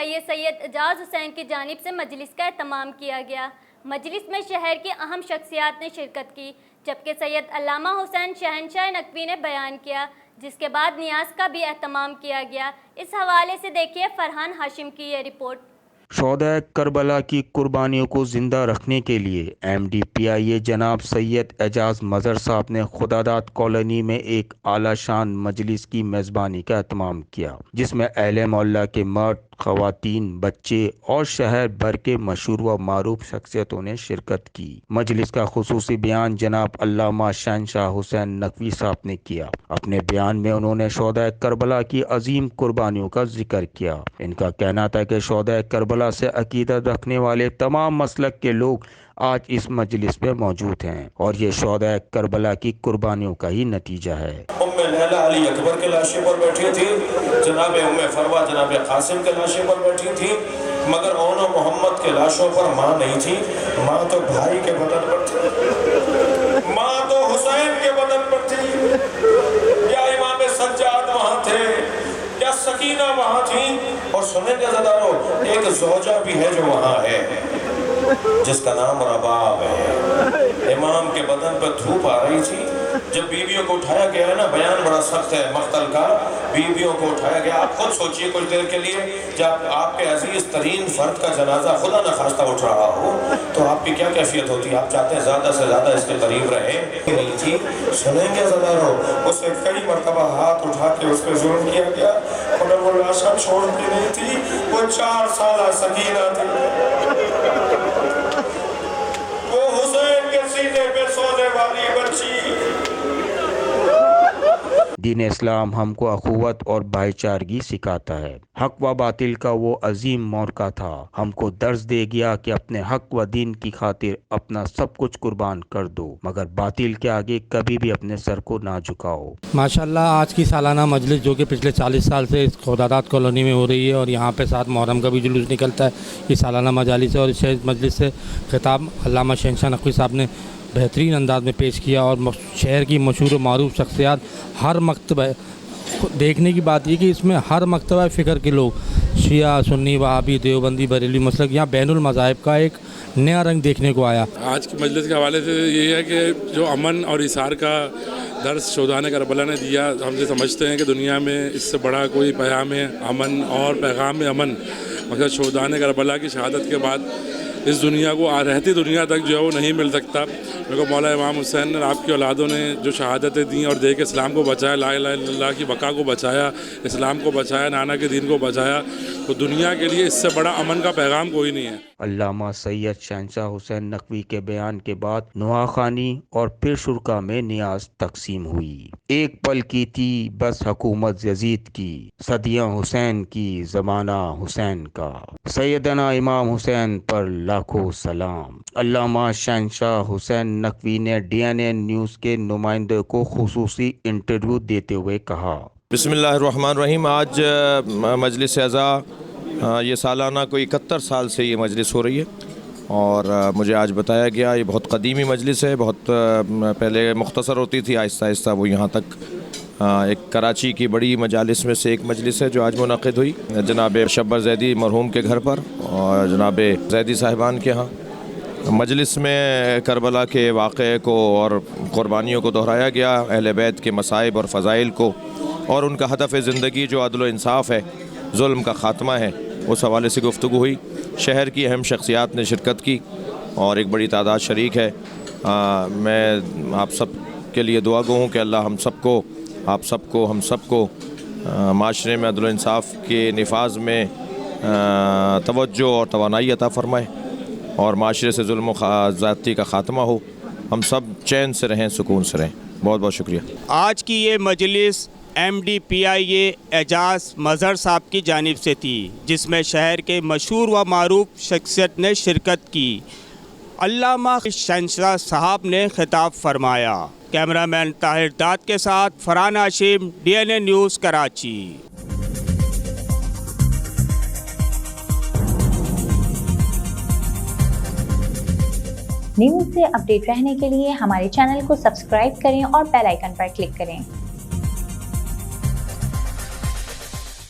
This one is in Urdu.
PIA سید اعجاز حسین کی جانب سے مجلس کا اہتمام کیا گیا۔ مجلس میں شہر کی اہم شخصیات نے شرکت کی، جبکہ سید علامہ حسین شہنشاہ نقوی نے بیان کیا، جس کے بعد نیاز کا بھی اہتمام کیا گیا۔ اس حوالے سے دیکھیے فرحان ہاشم کی یہ رپورٹ۔ شہدائے کربلا کی قربانیوں کو زندہ رکھنے کے لیے MD PIA جناب سید اعجاز مظہر صاحب نے خداداد کالونی میں ایک اعلیٰ شان مجلس کی میزبانی کا اہتمام کیا، جس میں اہل محلہ کے مرد، خواتین، بچے اور شہر بھر کے مشہور و معروف شخصیتوں نے شرکت کی۔ مجلس کا خصوصی بیان جناب علامہ شہنشاہ حسین نقوی صاحب نے کیا۔ اپنے بیان میں انہوں نے شہدائے کربلا کی عظیم قربانیوں کا ذکر کیا۔ ان کا کہنا تھا کہ شہدائے کربلا سے عقیدت رکھنے والے تمام مسلک کے لوگ آج اس مجلس میں موجود ہیں اور یہ شہدائے کربلا کی قربانیوں کا ہی نتیجہ ہے۔ ام لیلہ علی اکبر کے لاشیں پر بیٹھی تھی، جناب ام فروہ جناب قاسم کے لاشیں پر بیٹھی تھی، مگر اون و محمد کے لاشوں پر ماں نہیں تھی۔ ماں تو بھائی کے بدن پر تھی، ماں تو حسین کے بدن پر تھی۔ کیا امام سجاد وہاں تھے، کیا سکینہ وہاں تھی؟ اور سنیں گے زدارو، ایک زوجہ بھی ہے جو وہاں ہے، جس کا نام رباب ہے۔ امام کے بدن پر دھوپ آ رہی تھی، جب بیویوں کو اٹھایا گیا ہے نا، بیان بڑا سخت ہے مقتل کا، بیویوں کو اٹھایا گیا۔ آپ خود سوچئے کچھ دیر کے لیے، جب آپ کے عزیز ترین فرد کا جنازہ خدا نخواستہ اٹھ رہا ہو تو آپ کی کیا کیفیت ہوتی؟ آپ چاہتے ہیں زیادہ سے زیادہ اس کے قریب رہیں، نہیں تھی۔ سنیں گے زدارو، اسے کئی مرتبہ ہاتھ اٹھا کے اس پہ ظلم کیا گیا، انہیں وہ لاشاں چھوڑ کے نہیں تھی، وہ 4 سالہ سکینہ تھی، وہ حسین کے سینے پہ سونے والی بچی۔ دین اسلام ہم کو اخوت اور بھائی چارگی سکھاتا ہے۔ حق و باطل کا وہ عظیم معرکہ تھا، ہم کو درس دے گیا کہ اپنے حق و دین کی خاطر اپنا سب کچھ قربان کر دو، مگر باطل کے آگے کبھی بھی اپنے سر کو نہ جھکاؤ۔ ماشاءاللہ آج کی سالانہ مجلس جو کہ پچھلے 40 سال سے اس خداداد کالونی میں ہو رہی ہے، اور یہاں پہ 7 محرم کا بھی جلوس نکلتا ہے، یہ سالانہ مجالس ہے، اور اس مجلس سے خطاب علامہ شہنشاہ نقوی صاحب نے بہترین انداز میں پیش کیا، اور شہر کی مشہور و معروف شخصیات ہر مکتبہ دیکھنے کی بات یہ کہ اس میں ہر مکتبہ فکر کے لوگ، شیعہ، سنی، وہابی، دیوبندی، بریلوی مسلک، یہاں بین المذاہب کا ایک نیا رنگ دیکھنے کو آیا۔ آج کی مجلس کے حوالے سے یہ ہے کہ جو امن اور اثار کا درس شہدائے کربلا نے دیا، ہم سے سمجھتے ہیں کہ دنیا میں اس سے بڑا کوئی پیام امن اور پیغام امن مگر شہدائے کربلا کی شہادت کے بعد اس دنیا کو رہتی دنیا تک جو ہے وہ نہیں مل سکتا۔ میرے کو مولا امام حسین اور آپ کی اولادوں نے جو شہادتیں دیں اور دے کے اسلام کو بچایا، لا الہ الا اللہ کی بقا کو بچایا، اسلام کو بچایا، نانا کے دین کو بچایا، تو دنیا کے لیے اس سے بڑا امن کا پیغام کوئی نہیں ہے۔ علامہ سید شہنشاہ حسین نقوی کے بیان کے بعد نواخوانی اور پھر شرکا میں نیاز تقسیم ہوئی۔ ایک پل کی تھی بس حکومت یزید کی، صدیاں حسین کی، زمانہ حسین کا، سیدنا امام حسین پر لاکھوں سلام۔ علامہ شہنشاہ حسین نقوی نے DNA نیوز کے نمائندے کو خصوصی انٹرویو دیتے ہوئے کہا، بسم اللہ الرحمن الرحیم۔ آج مجلس اعزا یہ سالانہ کوئی 71 سال سے یہ مجلس ہو رہی ہے، اور مجھے آج بتایا گیا یہ بہت قدیمی مجلس ہے، بہت پہلے مختصر ہوتی تھی، آہستہ آہستہ وہ یہاں تک ایک کراچی کی بڑی مجالس میں سے ایک مجلس ہے جو آج منعقد ہوئی جناب شبر زیدی مرحوم کے گھر پر اور جناب زیدی صاحبان کے ہاں۔ مجلس میں کربلا کے واقعے کو اور قربانیوں کو دہرایا گیا، اہل بیت کے مصائب اور فضائل کو، اور ان کا ہدف زندگی جو عدل و انصاف ہے، ظلم کا خاتمہ ہے، اس حوالے سے گفتگو ہوئی۔ شہر کی اہم شخصیات نے شرکت کی اور ایک بڑی تعداد شریک ہے۔ میں آپ سب کے لیے دعا گو ہوں کہ اللہ ہم سب کو معاشرے میں عدل و انصاف کے نفاذ میں توجہ اور توانائی عطا فرمائے، اور معاشرے سے ظلم و زیادتی کا خاتمہ ہو، ہم سب چین سے رہیں، سکون سے رہیں۔ بہت بہت شکریہ۔ آج کی یہ مجلس MD PIA اعجاز مظہر صاحب کی جانب سے تھی، جس میں شہر کے مشہور و معروف شخصیت نے شرکت کی۔ علامہ شہنشاہ صاحب نے خطاب فرمایا۔ کیمرہ مین طاہر داد کے ساتھ فرحان ہاشم، DNA نیوز کراچی۔ نیوز سے اپڈیٹ رہنے کے لیے ہمارے چینل کو سبسکرائب کریں اور بیل آئیکن پر کلک کریں۔